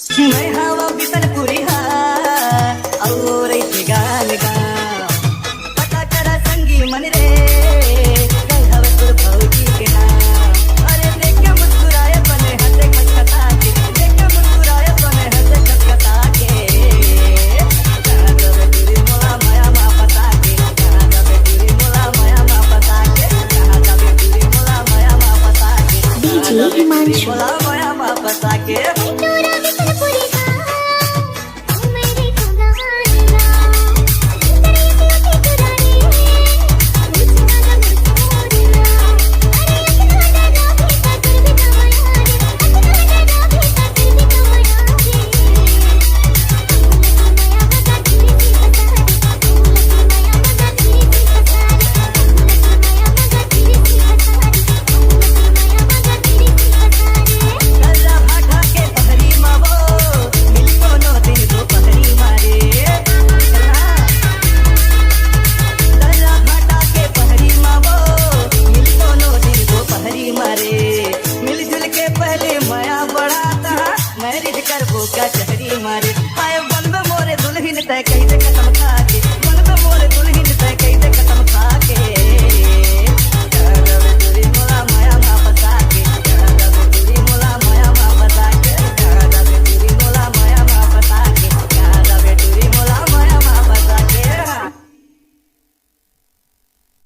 मैं हवा बिसनपुरी हा और इथे गाल गा पता करा संगी मन रे कल हवे तुर भौजी के नाम। अरे देख के मुस्कुराए बने हंसे खटखटा के, देख के मुस्कुराए बने हंसे खटखटा के। कहाँ जावे तुरी मोला माया मा पता के, कहाँ जावे तुरी मोला माया मा पता के, कहाँ जावे तुरी मोला माया मा पता के, DJ हिमांशु। मोला माया मा पता के। मैरिज करबो का चहरी मारे आए बंद मोरे दुल्हन तय कही